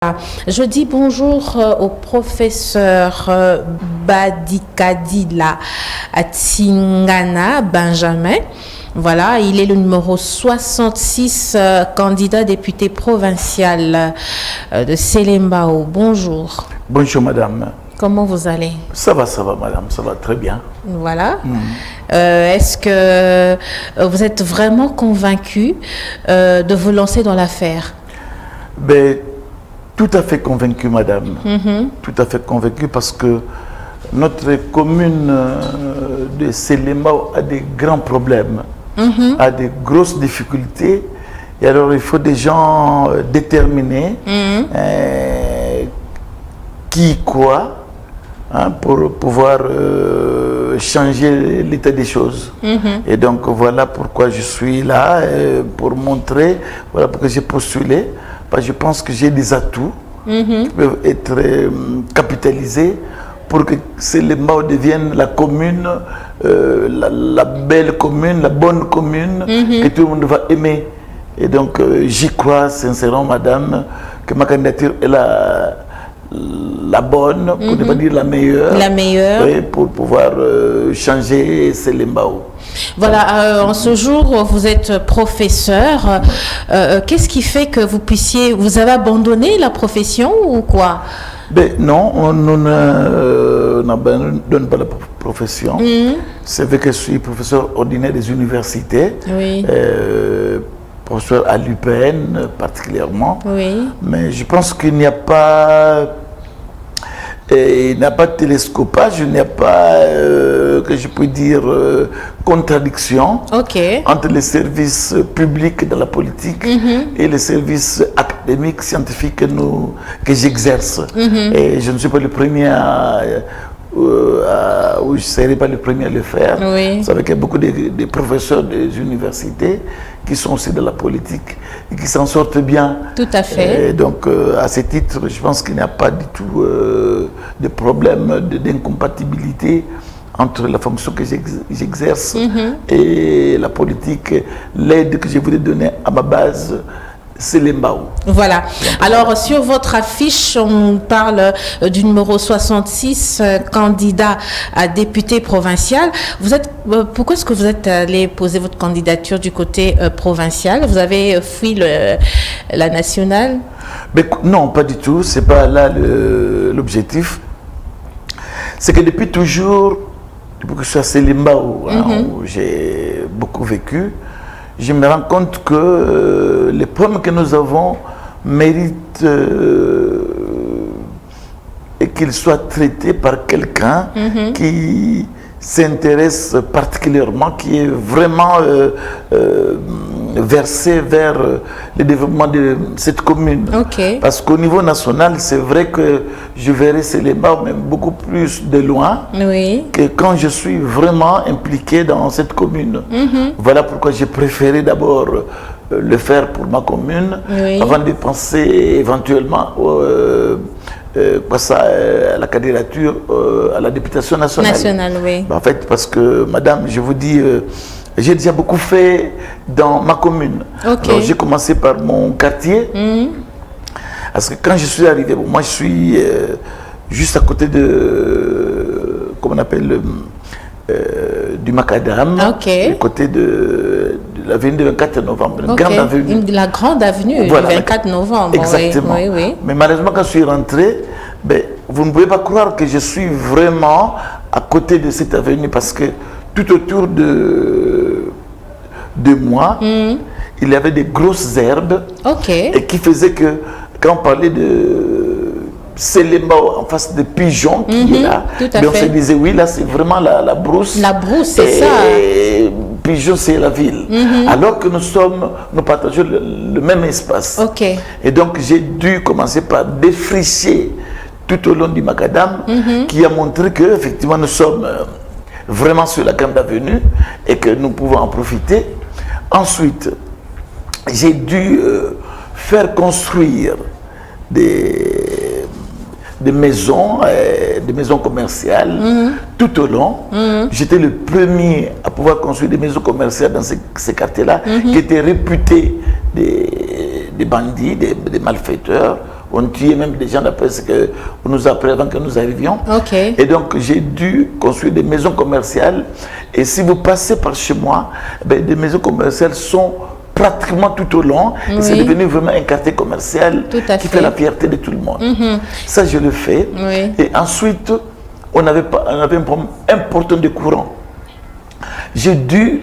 Je dis bonjour au professeur Badikadila Atsingana Benjamin. Voilà, il est le numéro 66, candidat député provincial de Selembao. Bonjour. Bonjour madame. Comment vous allez? Ça va madame, ça va très bien. Voilà. Est-ce que vous êtes vraiment convaincu de vous lancer dans l'affaire? Ben, tout à fait convaincu madame. Tout à fait convaincu parce que notre commune de Selembao a des grands problèmes, a des grosses difficultés. Et alors il faut des gens déterminés, qui quoi, pour pouvoir changer l'état des choses. Et donc voilà pourquoi je suis là, pour montrer, voilà pourquoi j'ai postulé. Parce que je pense que j'ai des atouts qui peuvent être capitalisés pour que Selembao devienne la commune, la belle commune, la bonne commune que tout le monde va aimer. Et donc j'y crois sincèrement madame que ma candidature est la bonne, pour ne pas dire la meilleure. La meilleure. Oui, pour pouvoir changer Selembao. Voilà, en ce jour, vous êtes professeur. Qu'est-ce qui fait que vous avez abandonné la profession ou quoi? Ben, non, on n'abandonne pas la profession. C'est vrai que je suis professeur ordinaire des universités. Oui. Professeur à l'UPN particulièrement. Oui. Mais je pense qu'il n'y a pas... il n'y a pas de télescopage, il n'y a pas, que je peux dire, contradiction entre les services publics de la politique et les services académiques, scientifiques que j'exerce. Et je ne suis pas le premier ou je ne serai pas le premier à le faire. Oui. Vous savez qu'il y a beaucoup de professeurs des universités qui sont aussi de la politique et qui s'en sortent bien. Tout à fait. Et donc, à ce titre, je pense qu'il n'y a pas du tout de problème d'incompatibilité entre la fonction que j'exerce et la politique, l'aide que je voulais donner à ma base. Selembao. Voilà. Alors, sur votre affiche, on parle du numéro 66, candidat à député provincial. Pourquoi est-ce que vous êtes allé poser votre candidature du côté provincial? Vous avez fui la nationale? Mais non, pas du tout. C'est pas là l'objectif. C'est que depuis toujours, depuis que je suis à Selembao, où j'ai beaucoup vécu, je me rends compte que les problèmes que nous avons méritent et qu'ils soient traités par quelqu'un qui s'intéresse particulièrement, qui est vraiment versé vers le développement de cette commune. Parce qu'au niveau national, c'est vrai que je verrai Selembao même beaucoup plus de loin que quand je suis vraiment impliqué dans cette commune. Voilà pourquoi j'ai préféré d'abord le faire pour ma commune avant de penser éventuellement à la candidature à la députation nationale. En fait, parce que, madame, je vous dis, j'ai déjà beaucoup fait dans ma commune. Alors, j'ai commencé par mon quartier. Parce que quand je suis arrivé, moi, je suis juste à côté de, comment on appelle, du Macadam, à côté de l'avenue du 24 novembre. La grande avenue du 24 novembre. Exactement. Mais malheureusement, quand je suis rentré, vous ne pouvez pas croire que je suis vraiment à côté de cette avenue parce que tout autour de moi, il y avait des grosses herbes et qui faisaient que quand on parlait de Selembao en face de Pigeon qui est là, on se disait oui, là c'est vraiment la brousse. La brousse, c'est ça. Et Pigeon, c'est la ville. Alors que nous partageons le même espace. Et donc j'ai dû commencer par défricher tout au long du Macadam, qui a montré que effectivement nous sommes vraiment sur la grande avenue et que nous pouvons en profiter. Ensuite, j'ai dû faire construire des maisons commerciales tout au long. J'étais le premier à pouvoir construire des maisons commerciales dans ces quartiers-là qui étaient réputés des bandits, des malfaiteurs. on tuait même des gens d'après ce qu'on nous a appris avant que nous arrivions. Et donc j'ai dû construire des maisons commerciales. Et si vous passez par chez moi, des maisons commerciales sont pratiquement tout au long. Et c'est devenu vraiment un quartier commercial qui fait la fierté de tout le monde. Ça, je le fais. Et ensuite, on avait un problème important de courant. J'ai dû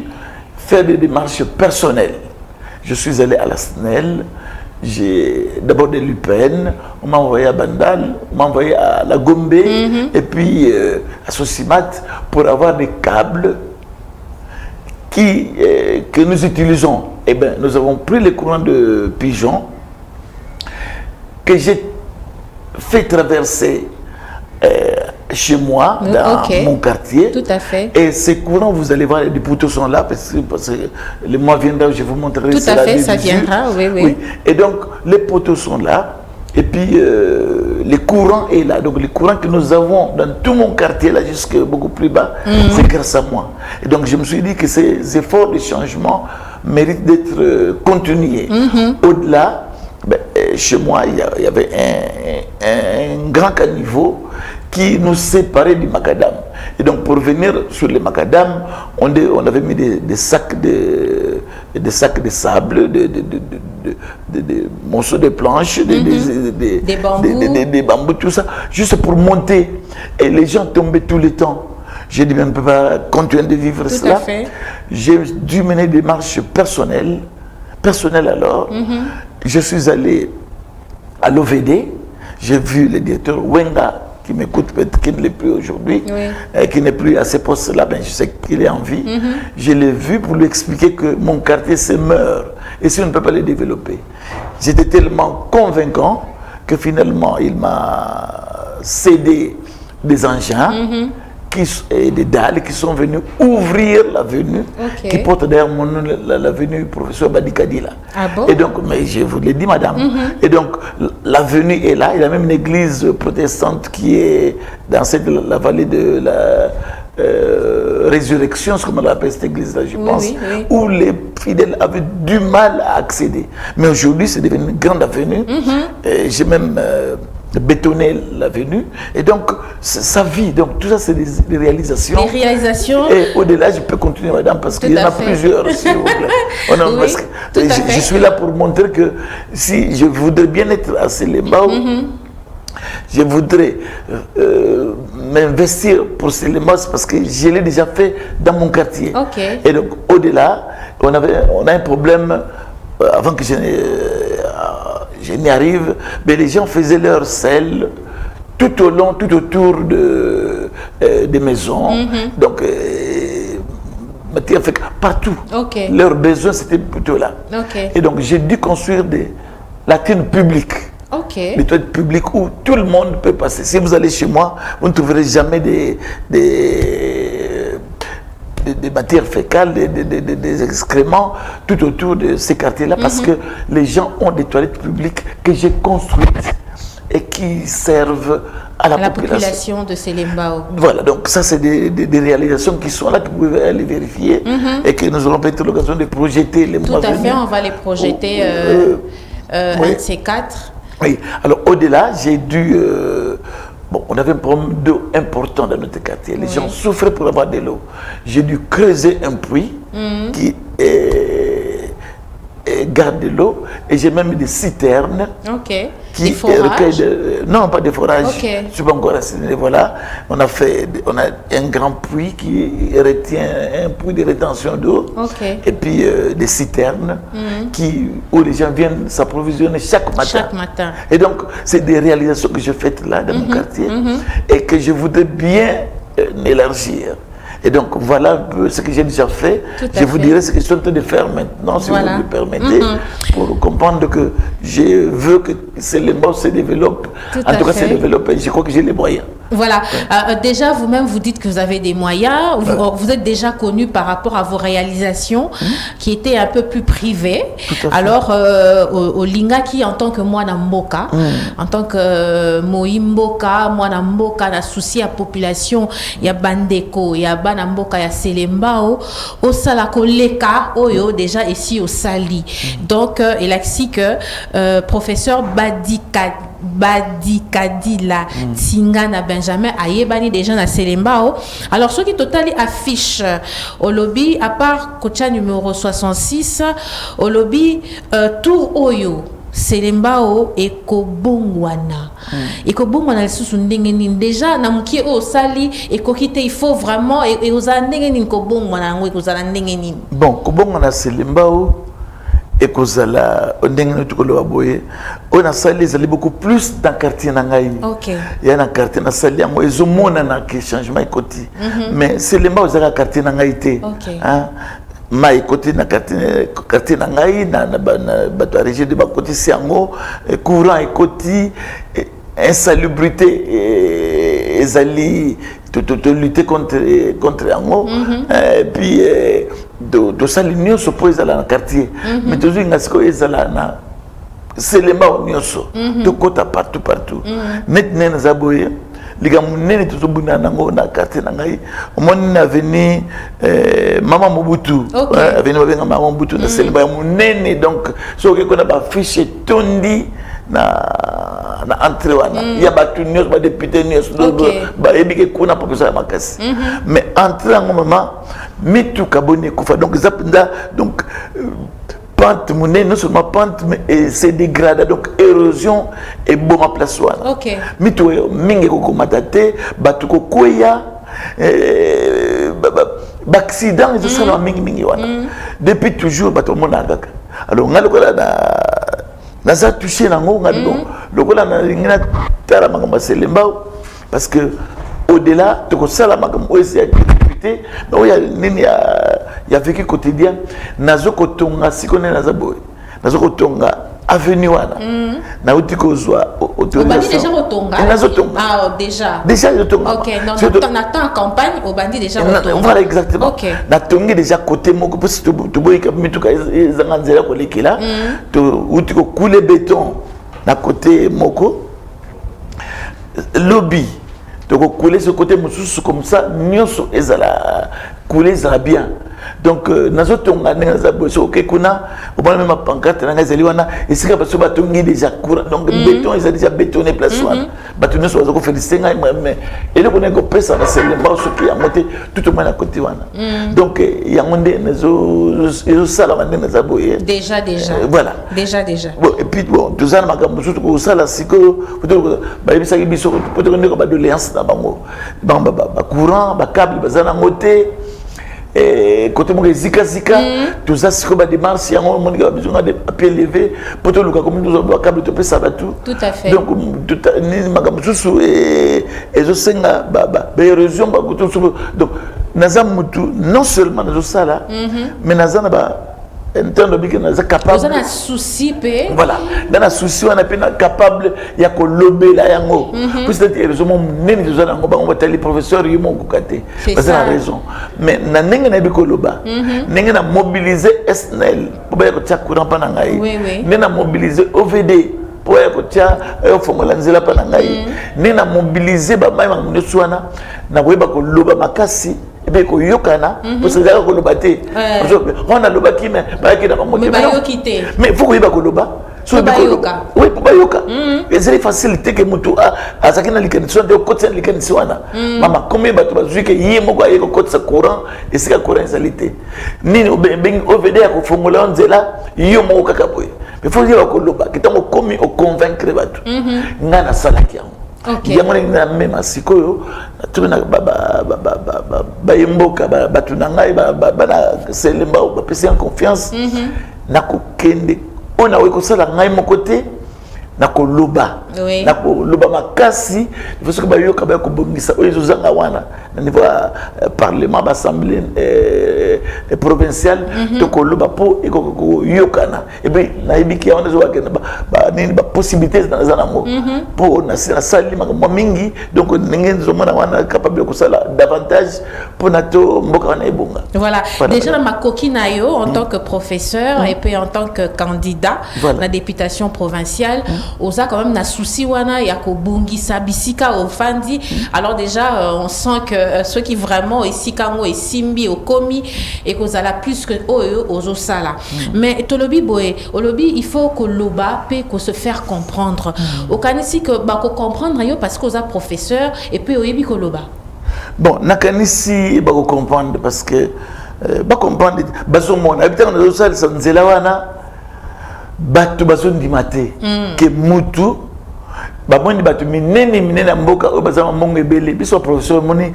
faire des démarches personnelles. Je suis allé à la SNEL, j'ai d'abord des Lupin, on m'a envoyé à Bandal, on m'a envoyé à la Gombe, et puis à Sosimat pour avoir des câbles que nous utilisons. Eh bien, nous avons pris les courants de Pigeon que j'ai fait traverser chez moi, dans mon quartier. Tout à fait. Et ces courants, vous allez voir, les poteaux sont là, parce que le mois viendra, je vous montrerai. Tout à fait, ça viendra, oui. Et donc, les poteaux sont là, et puis les courants est là. Donc, les courants que nous avons dans tout mon quartier, là, jusque beaucoup plus bas, c'est grâce à moi. Et donc, je me suis dit que ces efforts de changement méritent d'être continués. Au-delà, chez moi, il y avait un grand caniveau qui nous séparait du macadam. Et donc, pour revenir sur les macadam, on avait mis des sacs de sable, des morceaux de planches, des bambous, tout ça, juste pour monter. Et les gens tombaient tout le temps. J'ai dit, mais on ne peut pas continuer de vivre cela. J'ai dû mener des marches personnelles alors. Je suis allé à l'OVD, j'ai vu le directeur Wenga, qui m'écoute peut-être, qui ne l'est plus aujourd'hui, qui n'est plus à ces postes-là, ben je sais qu'il est en vie. Je l'ai vu pour lui expliquer que mon quartier se meurt et si on ne peut pas le développer. J'étais tellement convaincant que finalement il m'a cédé des engins et des dalles qui sont venus ouvrir l'avenue, qui porte d'ailleurs mon nom, l'avenue professeur Badikadila. Et donc, mais je vous l'ai dit, madame. Et donc, l'avenue est là. Il y a même une église protestante qui est dans la vallée de la résurrection, ce qu'on appelle cette église-là, je pense, où les fidèles avaient du mal à accéder. Mais aujourd'hui, c'est devenu une grande avenue. J'ai même bétonner l'avenue, et donc ça vit. Donc tout ça, c'est des réalisations. Des réalisations. Et au-delà, je peux continuer, madame, parce qu'il y en a plusieurs, s'il vous plaît. Je suis là pour montrer que si je voudrais bien être à Selembao, je voudrais m'investir pour Selembao, parce que je l'ai déjà fait dans mon quartier. Et donc, au-delà, on a un problème, avant que je n'y arrive, mais les gens faisaient leur sel tout au long, tout autour des maisons. Donc, partout. Leurs besoins, c'était plutôt là. Et donc, j'ai dû construire des latrines publiques. Des toilettes publiques où tout le monde peut passer. Si vous allez chez moi, vous ne trouverez jamais des matières fécales, des excréments tout autour de ces quartiers-là, parce que les gens ont des toilettes publiques que j'ai construites et qui servent à la population de Selembao. Voilà, donc ça c'est des réalisations qui sont là, que vous pouvez aller vérifier et que nous aurons peut-être l'occasion de projeter les mois venus. Tout à fait, on va les projeter un de ces quatre. Oui, alors au-delà, j'ai dû... on avait un problème d'eau important dans notre quartier. Les gens souffraient pour avoir de l'eau. J'ai dû creuser un puits qui garde de l'eau. Et j'ai même mis des citernes qui recueillent non, pas des forages. Je ne suis pas encore assigné. Voilà. On a un grand puits qui retient un puits de rétention d'eau. Et puis des citernes où les gens viennent s'approvisionner chaque matin. Et donc, c'est des réalisations que j'ai faites là, dans mon quartier, et que je voudrais bien élargir. Et donc, voilà un peu ce que j'ai déjà fait. Je vous dirai ce que je suis en train de faire maintenant, si vous me permettez, pour comprendre que je veux que Selembao se développe. En tout cas, se développe, et je crois que j'ai les moyens. Voilà. Déjà, vous-même, vous dites que vous avez des moyens. Vous êtes déjà connu par rapport à vos réalisations qui étaient un peu plus privées. Alors, au Lingaki, en tant que Mwana Mboka, en tant que Moimboka, Mwana Mboka, na souci à population, il y a Bandeko, il y a Bana Mboka, il y a Selembao, au Salako Leka, Oyo, déjà ici au Sali. Donc, il a dit que professeur Badikadila, Badi Kadila Tingana Benjamin Ayebani déjà na Selembao. Alors ceux qui totali affiche au lobby à part Kocha numéro 66 au lobby Tour Oyo Selembao et Kobongwana. Et Kobongwana le sous ndengeni déjà na mukie o sali et kokite il faut vraiment et aux ndengeni Kobongwana ngo kozala ndengeni. Bon Kobongwana Selembao et kozala ndengeni tukolo aboye on a sali les beaucoup plus dans quartier nangai. OK. Il y a un quartier na sali yango ezomona na ke changement côté. Mais Selembao zaka quartier nangai té. Hein? Ma côté na quartier nangai na bato région de ba côté siango courant et côté insalubrité ezali to lutter contre yango et puis de salinio s'oppose à la quartier mais toujours ngasiko ezala na Selembao nyoso to kota partout maintenant na zaboye liga munene tuzobuna nango na quartier nangai omoni na avenue Mama Mobutu avenue babenga Mama Mobutu na Selembao munene donc so ke kona ba fiche tondi na entrée wana ya batu nyos ba député nyos ba ebike kuna professeur makasi mais entrée en moment mitu kabone kufa donc zapinda donc pente monnaie non seulement pente mais c'est dégradé donc érosion et bon ma place wana mitu mingi ko matate batu ko koya accident et ça la mingi wana depuis toujours batu mona ngaka alors ngalo ko na ça touché nango ngalo lokola na ngina tara makamba Selembao parce que au-delà de ça la makamba aussi député mais il y a nini ya vécu quotidien nazo kotonga sikone nazaboy nazo kotonga avenue wana na utiko zwa autorisation déjà kotonga nazo tonga déjà je tonga OK non na temps campagne au bandi déjà kotonga voilà exactement na tongi déjà côté moko parce que to boy ka mituka ezanga nzela ko lekela to utiko couler béton na côté moko lobby donc couler ce côté mususu comme ça nyoso ezala couler ça bien donc nazo tonga neza boso OK kuna au moins même pancarte na ngazeli wana esika baso batongi déjà courant donc béton ils a déjà bétonné place wana batu nyoso bazako féliciter ngai mais ele ko nego pesa na Selembao so ki amote tout au moins na côté wana donc yangonde nazo sala mande naza boye déjà voilà déjà bon et puis bon tout ça makambo surtout ko sala siko ba yebisa ki biso poto ko ba doléance na bango ba courant ba câble bazana ngote et côté mon zika tout ça c'est comme des marches y a un monde qui a besoin de papier levé pour tout le cas comme nous avons câble de ça va tout à fait donc tout ni magam susu et je sais érosion donc nazamutu non seulement dans ça là mais nazana ba entendre bien que capable vous avez un souci pe voilà dans un souci on a peine capable ya ko lobela yango pour cette raison neni nous allons on va tali professeur yimo kokate parce que la raison mais na nenga na biko loba nenga na mobiliser SNL pour ba ko tia courant pa na ngai nenga mobiliser OVD pour ko tia fongola nzela pa na ngai nenga mobiliser ba mai mangu swana na ko ba ko loba makasi et bien ko yokana pour se dire ko lobate on a lobaki mais ba ki na moto mais faut ko yeba ko loba so bayoka oui pour bayoka et c'est facilité que mutu a sakina likanisi de côté likanisi wana mama combien bato bazui que yimo ko ayeko côté sa courant et c'est courant insalité nini ben OVD ya ko fongola nzela yo mo kaka boy mais faut yeba ko loba kitango komi o convaincre bato ngana salaki yango yango na même sikoyo tu na ba yemboka batu na ngai ba na Selembao ba pesi en confiance na ko kende on a weko sala ngai mon côté na ko loba na ko loba makasi il faut que ba yoka ba ko bongisa oyo zanga wana na niveau parlement assemblée provinciale to ko loba po e ko yokana et bien na ibiki on zo wakena ba nini ba possibilité dans za nango po na sali makambo mingi donc ngenzo zo mona wana capable ko sala davantage pour nato mboka wana ebonga voilà déjà na makoki nayo en tant que professeur et puis en tant que candidat la députation provinciale oza quand même na souci wana ya ko bongisa bisika au fandi. Alors déjà on sent que ceux qui vraiment esika ngo esimbi au komi et kozala plus que ozo sala. Mais tolobi boye, olobi il faut que loba pe ko se faire comprendre. Au kanisi que ba ko comprendre yo parce que oza professeur et puis oyebi ko loba. Bon, nakanisi ba ko comprendre parce que ba comprendre bazo mona habitant na sala sanzela wana batu bazo ndimate ke mutu ba moni batu minene mboka o bazama mongo ebele biso professeur moni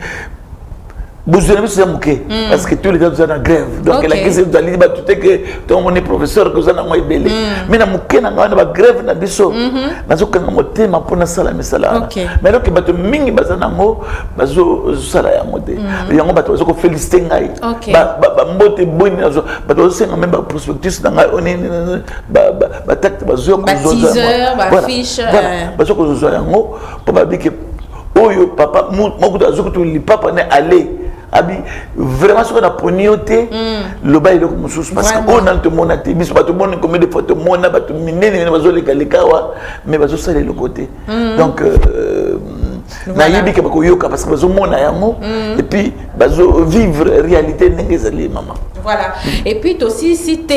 besoin de ça parce que tous les gens sont en grève donc la question de l'idée tout est que ton mon professeur que ça n'a moins belé mais na muke na ngana ba grève na biso na zo kana motema pona sala misala mais donc bato mingi bazana ngo bazo sala ya moté yango bato bazo ko féliciter ngai ba mbote boni nazo bato zo senga même ba prospectus na ngai oni ba tacte bazo ko zo ba fiche bazo ko zo yango po ba biki oyo papa mokuta zo ko to li papa ne aller abi vraiment ce qu'on a pognoté le bail de mususu parce que on a tout mon activiste pas tout le monde comme des photos mon a pas tout minene bazo les kawa mais bazo ça le côté donc na yebi ke bako yoka parce que bazo mona yango et puis bazo vivre réalité n'engezali maman. Voilà. Et puis aussi si tu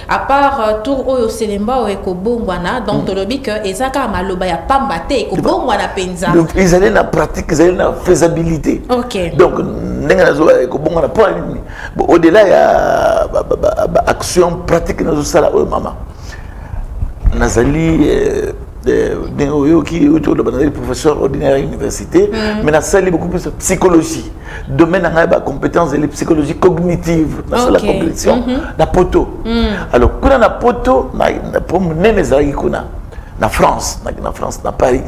à part tour oyo selemba o ekobongwana donc tolobi que ezaka maloba ya pamba te ekobongwana penza. Donc ils allaient na pratique, ils allaient na faisabilité. OK. Donc ndenge nazo ekobongwana po bon au-delà ya action pratique nazo sala o mama. Nazali qui autour de le professeur ordinaire à l'université, mais na sali beaucoup plus psychologie. Domaine à la compétence de la psychologie cognitive, dans la cognition, na poto. Alors, quand on a poto, pour mener les kuna, na France, na Paris,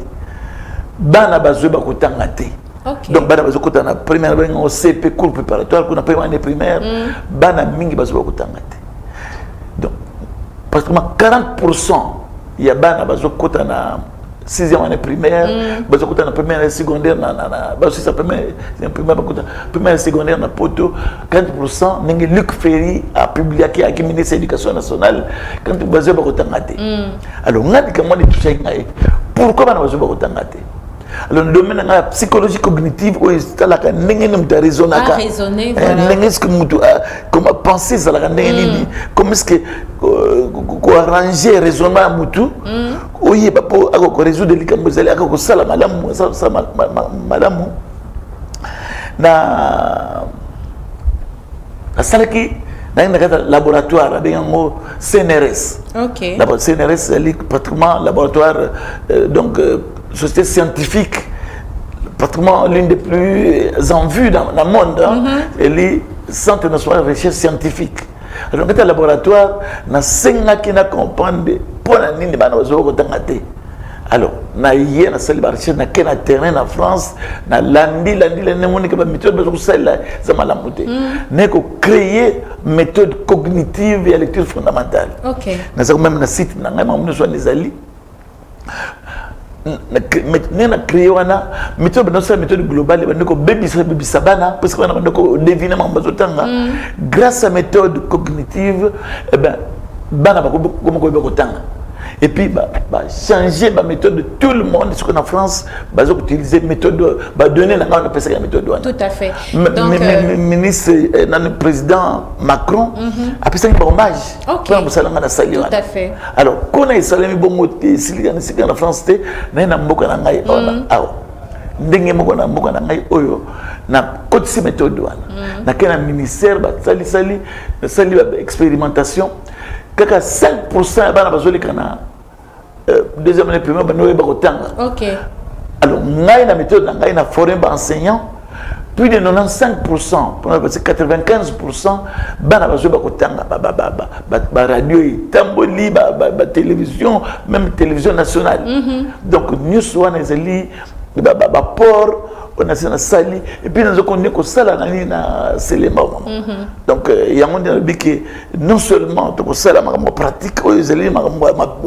bana bazo ba kutanga te. Donc bana bazo kutanga première année au CP cours préparatoire, qu'on a première année primaire, bana mingi bazo ba kutanga te. Donc, pratiquement 40%. Il y a bana bazo kota na 6e année primaire bazo kota na première année secondaire na bazo sa première première secondaire na poto 40% ningi Luc Ferry a publié qui a ministre de l'éducation nationale quand bazo ba kota ngate alors ngati kama ni touché ngai pourquoi bana bazo ba kota ngate alors le domaine de la psychologie cognitive où est la ndenge ni mta raisonnaka ndenge est-ce que mutu comment penser ça la ndenge comment est-ce que ko arranger raisonnement mutu oye ba po ako résoudre les camps zali ako sala malamu malamu na asalaki dans un laboratoire avec un mot CNRS. OK. D'abord CNRS c'est pratiquement laboratoire donc société scientifique pratiquement l'une des plus en vue dans le monde et les centres national de recherche scientifique. Alors dans un laboratoire na senga qui na comprendre pour la nini bana bazo ko tangate. Alors na yé na salle recherche na ken terrain en France na landi la nemoni que ba méthode bazo sala za malamuté. Ne ko créer méthode cognitive et lecture fondamentale. OK. Na ça même na site na ngai mamu so les ali na créé wana méthode méthode globale ba ndeko baby sabana parce que wana ndeko deviner mambo zotanga grâce à méthode cognitive eh ben bana ba ko tanga et puis changer la méthode de tout le monde ce qu'on en France ba utiliser méthode ba donner na on appelle ça la méthode wana tout à fait donc ministre le président Macron a fait un hommage pour salanga na sali wana tout à fait alors qu'on a salami bongo silika na France te na mboka na ngai ona aw ndenge moko na mboka na ngai oyo na kotisi méthode wana na kena ministère ba sali expérimentation kaka 5% bana bazoli kana deuxième année primaire ba noye ba kotanga. OK. Alors ngai na méthode na ngai na former ba enseignant plus de 95% pour 95% bana bazoli ba kotanga ba radio tamboli ba télévision même télévision nationale. Donc news wana ezali ba port on a na sali et puis nous connaissons que ça là na selema donc il y a monde que non seulement to ça la pratique aux élèves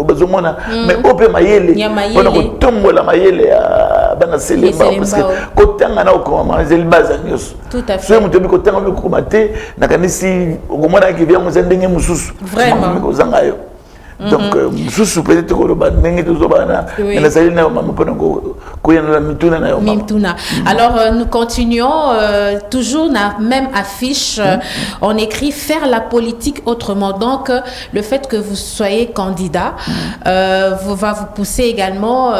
bazomona mais ope mayele on a tombo la mayele bana selema parce que kotanga na okoma les bazanyos tout à fait so muto bi kotanga bi ko mate na kanisi okomona ki vient muzendenge mususu vraiment kozanga yo Donc, sous peut-être alors, nous continuons, toujours la même affiche, on écrit « Faire la politique autrement ». Donc, le fait que vous soyez candidat va vous pousser également,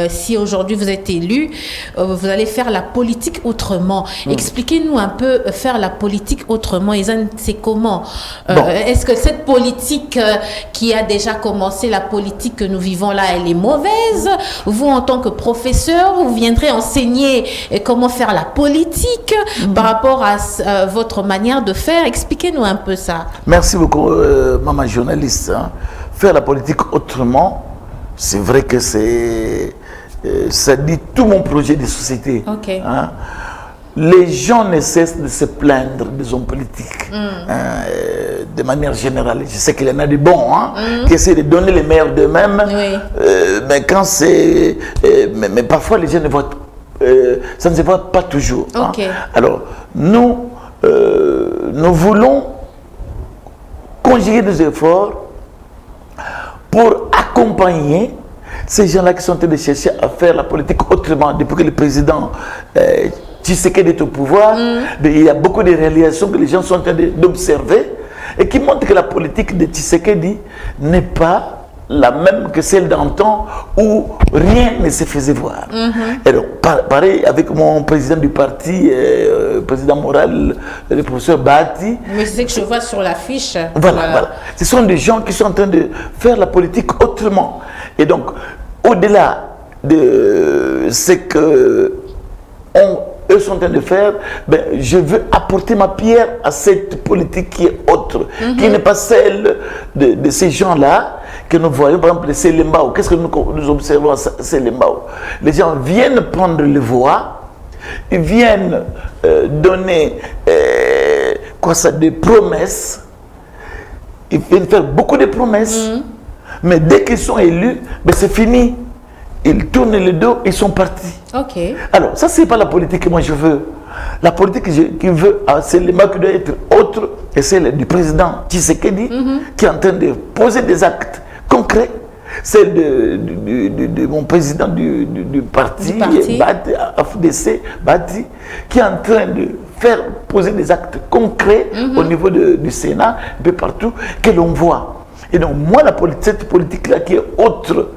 si aujourd'hui vous êtes élu, vous allez faire la politique autrement. Expliquez-nous un peu, faire la politique autrement. C'est comment Est-ce que cette politique qui a déjà commencé, la politique que nous vivons là, elle est mauvaise? Vous, en tant que professeur, vous viendrez enseigner comment faire la politique par rapport à votre manière de faire. Expliquez-nous un peu ça. Merci beaucoup, maman journaliste. Faire la politique autrement, c'est vrai que ça dit tout mon projet de société. Okay. Les gens ne cessent de se plaindre des hommes politiques, de manière générale. Je sais qu'il y en a des bons, qui essaient de donner les meilleurs d'eux-mêmes, mais quand c'est... mais parfois, les gens ne voient... ça ne se voit pas toujours. Okay. Alors, nous voulons conjuguer des efforts pour accompagner ces gens-là qui sont en train de chercher à faire la politique autrement. Depuis que le président Tshisekedi est au pouvoir, il y a beaucoup de réalisations que les gens sont en train d'observer et qui montrent que la politique de Tshisekedi n'est pas la même que celle d'antan où rien ne se faisait voir. Et donc, pareil avec mon président du parti, président moral, le professeur Bati. Mais c'est ce que je vois sur l'affiche. Voilà. Ce sont des gens qui sont en train de faire la politique autrement. Et donc, au-delà de ce que eux sont en train de faire, je veux apporter ma pierre à cette politique qui est autre, qui n'est pas celle de ces gens-là que nous voyons, par exemple, les Selembao. Qu'est-ce que nous observons à Selembao? Les gens viennent prendre les voix, ils viennent donner des promesses, ils viennent faire beaucoup de promesses, mais dès qu'ils sont élus, c'est fini. Ils tournent le dos, ils sont partis. Okay. Alors, ça, c'est pas la politique que moi je veux. La politique que je veux, c'est le qui doit être autre, et c'est du président Tshisekedi, qui est en train de poser des actes concrets. C'est de mon président du parti. AFDC, Bati, qui est en train de faire poser des actes concrets au niveau du Sénat, un peu partout, que l'on voit. Et donc, moi, cette politique-là qui est autre,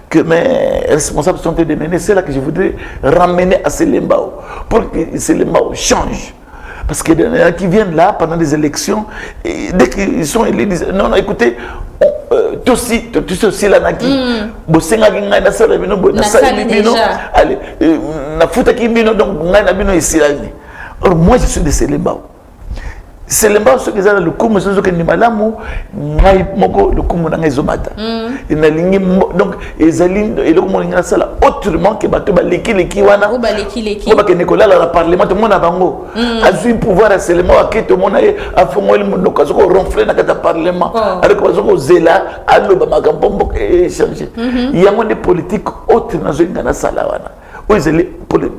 que mes responsables sont en train de mener, c'est là que je voudrais ramener à Selembao, pour que Selembao change. Parce qu'il y en a qui viennent là pendant des élections, et dès qu'ils sont élus, ils disent non, écoutez, tout aussi là, alors moi je suis de Selembao. Selembao ce qu'ils ont le coup, monsieur que ni malamu, moko le coup mon angezomata. Et na lingi donc ezali et le coup mon ngasa autrement que bato baleki wana. Ou baleki. Ko ba ke Nicolas la parlement tout monde a bango. Azui pouvoir à Selembao a tout monde a fongo le monde ko ronfler na kata parlement. Avec ko zela allo ba makambo échanger. Il y a des politiques autres na zo ngana sala wana. Ou ezali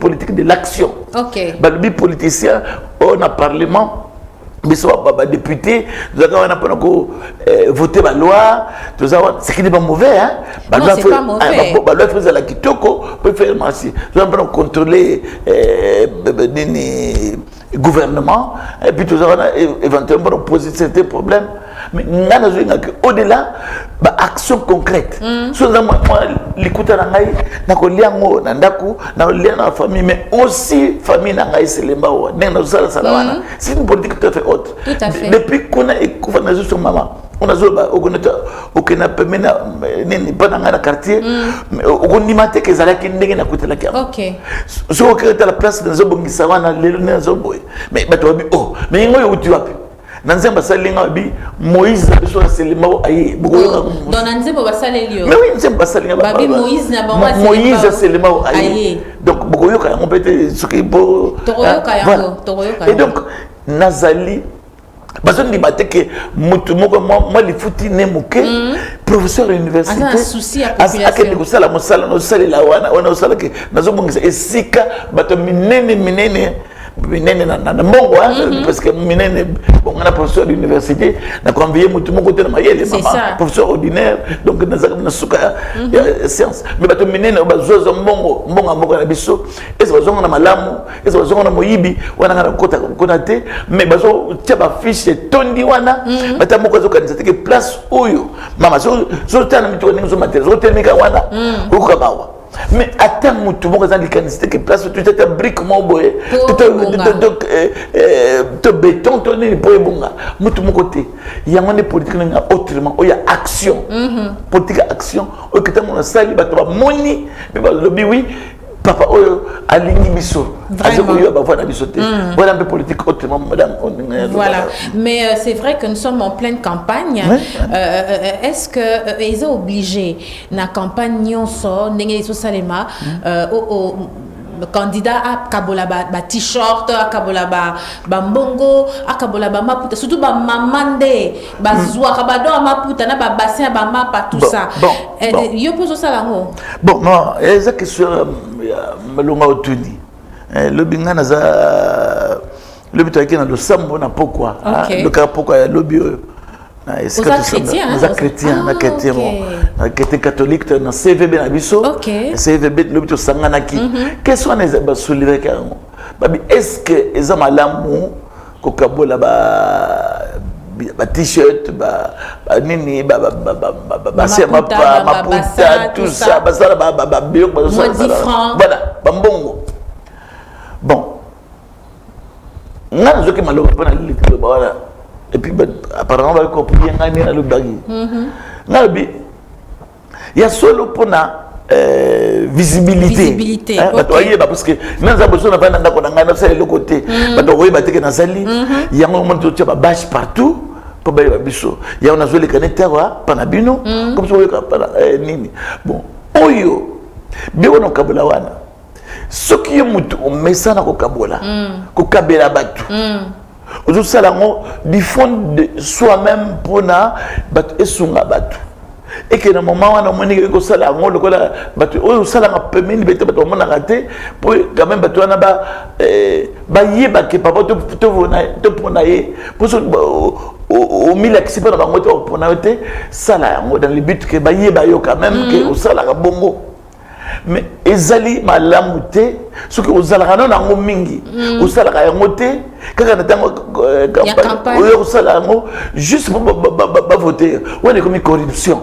politique de l'action. OK. Balbi politicien on a parlement mais soit député, nous avons voté la loi, ce qui n'est pas mauvais. Hein? Non, c'est pas mauvais. La loi faisait la kitoko, peut faire marcher. Nous avons contrôlé le gouvernement, et puis nous avons éventuellement posé certains problèmes. Mais nous avons au-delà, action concrète. Nous avons l'écoute à la famille, mais aussi famille Selembao. C'est une politique tout à fait autre. Tout à fait. Depuis qu'on a écouté sur maman, on a aucun pas dans le quartier, on n'y m'a que ça qui n'est pas la carte. OK. Si on crée la place dans un bon savana, mais oh, mais où tu vas plus. Nanzé basalinga bi Moïse biso Selembao aye dans Nanzé basalinga mais oui Nanzé basalinga babi Moïse na bango Moïse Selembao aye donc bokoyoka on peut être ce qui beau toroyoka et donc nazali parce que dit que mutu moko moi li futi ne muke professeur à l'université un souci à population ko sala mosala no sala la wana ona osala ke nazobongisa esika bato minene minene na mbongo parce que minene bon on a professeur d'université na convié mutu mon côté na mayele maman professeur ordinaire donc na suka science mais bato minene bazozo mbongo mbongo na biso eza bazonga na malamu eza bazonga na moyibi wana na kota te mais bazo tia ba fiche tondi wana bata moko zo kanisa te place oyo mama so tana mitu ko zo matériel zo temika wana ko bawa mais attends tout le monde a dit que place tout est brique mon boy tout béton tout n'est pas bon tout mon côté il y a une politique autrement il y a action politique action au que mon salle bah tu vas moni mais bah lobby oui papa aligné biso voilà un peu politique autrement madame voilà mais c'est vrai que nous sommes en pleine campagne est-ce que ils ont obligé la campagne nyonso ndenge so salema le candidat a kabola ba t-shirt a kabola ba mbongo a kabola ba maputa surtout ba mamande ba zwa kabado maputa na ba bassin ba mapa tout ça yo poso sala ngo bon non eza question malonga otuni le bingana za le bitaki na lo sambo na pourquoi le cas pourquoi le bio est-ce que chrétien na chrétien chrétien catholique na CVB na biso CVB le bito sangana ki qu'est-ce qu'on est ba soulever kango babi est-ce que eza malamu ko kabola ba t-shirt ba nini ba maputa tout ça ba sala ba bio ba voilà ba mbongo bon nga zo ke malo pa na litlo ba wala et puis apparemment va comprendre ngani na le bagi ngabi ya solo pona visibilité okay. Parce que nous avons besoin de le côté na zali il y a un moment où tu as bâche partout pour bailler biso il y a on a joué les connecteurs panabino comme ça nini bon oyo bio no kabula wana soki mutu o mesana ko kabola ko kabela batu ozo salango du fond de soi-même pona batu esunga batu et que dans le moment où on a dit que ça là on le colla batu oyo sala nga pemini bete batu on a raté pour quand même batu na ba yeba ke papa to vona to pona ye pour au milieu qui c'est pas dans moto pona te sala ngo dans le but que ba yeba yo quand même que au sala ka bongo mais ezali malamu te soki ozalaka na ngo mingi osalaka yango te kaka na tango campagne oyo osala yango juste pour voter on est comme corruption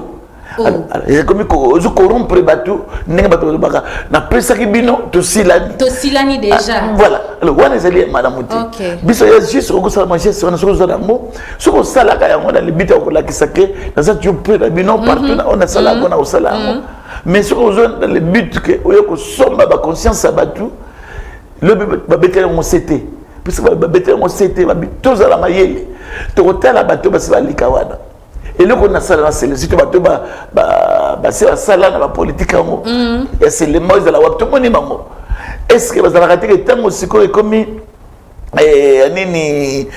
alors comme je corrompre bateau ndenge bateau baka na pesa ki bino to silani déjà voilà alors on ezali malamu te biso ya juste ko sala manger sur na soko zala ngo soko sala ka yango na libita ko lakisa ke na ça tu peux la bino partout on a sala ko na osala ngo mais ce qu'on a dans le but que on somme ma conscience à batou le babete on c'était parce que babete on c'était ba tous à la mayele to hotel à bateau parce que likawana et le qu'on a ça c'est le site bateau c'est ça là dans la politique et c'est les mots de la web tout le monde mango est-ce que vous avez raté que tant aussi comme nini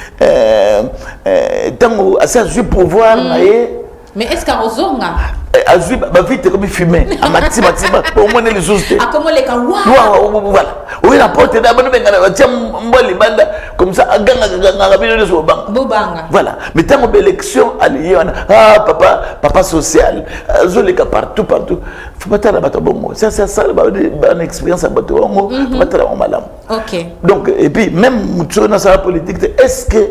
tant assez pouvoir mais est-ce qu'à Ozonga azui ba vite comme fumé à matima au moins les choses ah comment les ka voilà oui la porte da bano benga ba tiam mboli banda comme ça ganga bino de so banga voilà mais tant que élection allié papa social azuli ka partout faut pas tala bato bongo ça une expérience à bato bongo faut pas tala malam OK donc et puis même mucho na sa politique est-ce que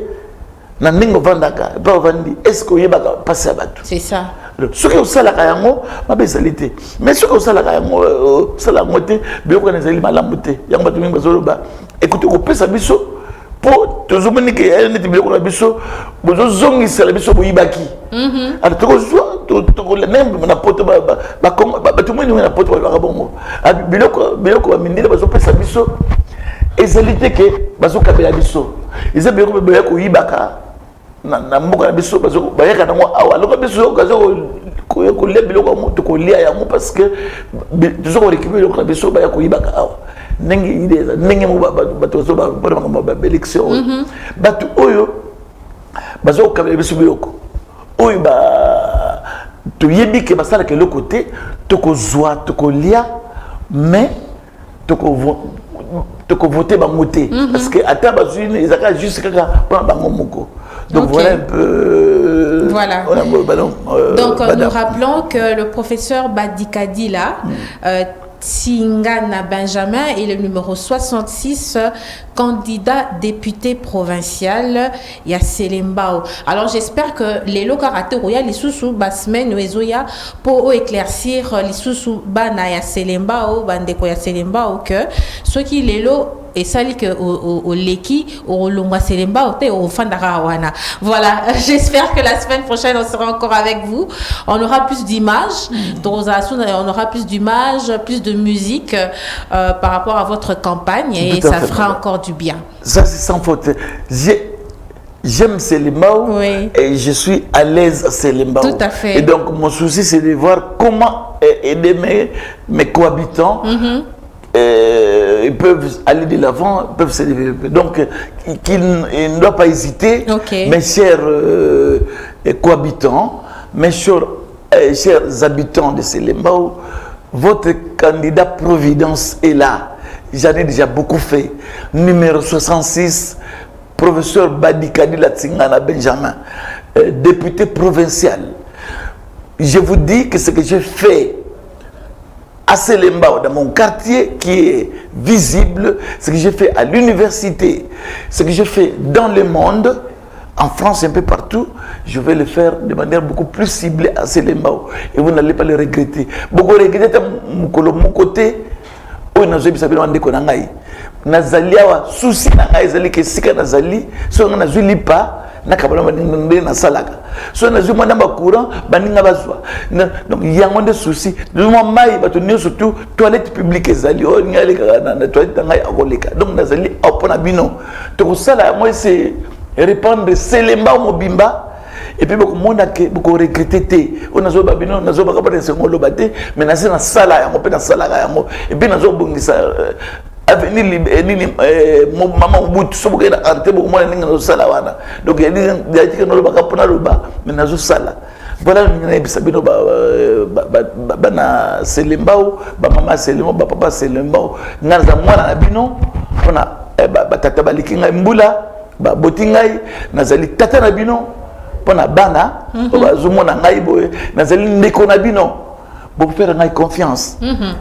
na ningo vandaka pas vandi est-ce que yeba passer à bato c'est ça ce que vous avez yango ma besalité mais ce que vous avez yango ça la moitié bien qu'on ait malamuté yango tu mingo zoloba écoutez au pesa biso pour toujours monique elle était bien qu'on a biso bozo zongi sala biso boyibaki alors to ko le même na poto ba tout le monde na poto ba bongo biloko ba mindile bazo pesa biso ezalité que bazo kabela biso ils ont bien ko yibaka na mboka biso bazo bayaka nango awa loka biso kazo ko lebilo ko moto ko lia yango parce que toujours ko récupérer loka biso bayaka ko yibaka awa ndenge idée ndenge mo bato zo ba élection bato oyo bazo ka biso biloko oyo ba to yebi ke basala ke le côté to ko zwa to ko lia mais voter bangoté parce que à table ils ont juste pour bangomoko. Donc voilà un peu. Voilà. Donc nous rappelons que le professeur Badikadi là, Singana Benjamin est le numéro 66, candidat député provincial ya Selembao. Alors j'espère que les locaux karaté royal les sous basmen ou ezoya pour éclaircir les sous bana ya Selembao bandeko ya Selembao que ceux qui les lots et ça dit que au leki au longwa Selembao te au fandara wana. Voilà, j'espère que la semaine prochaine on sera encore avec vous. On aura plus d'images, on aura plus d'images, plus de musique par rapport à votre campagne et ça fera encore du bien. Ça c'est sans faute. J'aime Selembao et je suis à l'aise à Selembao. Tout à fait. Et donc mon souci c'est de voir comment aider mes cohabitants. Ils peuvent aller de l'avant, peuvent se développer. Donc, qu'ils ne doivent pas hésiter, mes chers cohabitants, mes chers habitants de Selembao, votre candidat Providence est là. J'en ai déjà beaucoup fait. Numéro 66, professeur Badikadi Latsingana Benjamin, député provincial. Je vous dis que ce que j'ai fait à Selembao, dans mon quartier qui est visible, ce que j'ai fait à l'université, ce que j'ai fait dans le monde, en France, un peu partout, je vais le faire de manière beaucoup plus ciblée à Selembao. Et vous n'allez pas le regretter. Beaucoup regretter mon côté, où nous avons dit Nazali awa souci na ngai ezali ke sika nazali so nga nazwi lipa na kabala ndenge na salaka so nazwi mwana ba courant baninga bazwa donc yango nde souci duma mai bato ne surtout toilette publique ezali o ngale ka na toilette ngai akoleka donc nazali opona bino to ko sala moi c'est répandre Selembao mobimba et puis beaucoup monde beaucoup regretter on a zo babino nazo bakabana sengolo bate mais na sala sala yango pe na sala yango et puis nazo bongisa avenir maman bout soboke na arte beaucoup moins ninga no sala wana donc il y a dit que no baka pona loba mais nazo sala voilà ninga bisa bino ba na Selembao ba mama Selembao ba papa Selembao ngaza mwana na bino pona ba tata balikinga mbula ba botingai nazali tata na bino pona bana ba zumona ngai boye nazali ndeko na bino. Pour faire confiance.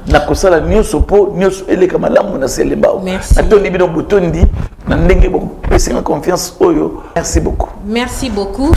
Na kosala nyoso po nyoso eleka malamu na Selembao. Atoni bino botondi na ndenge beaucoup pesa confiance oyo. Merci beaucoup. Merci beaucoup.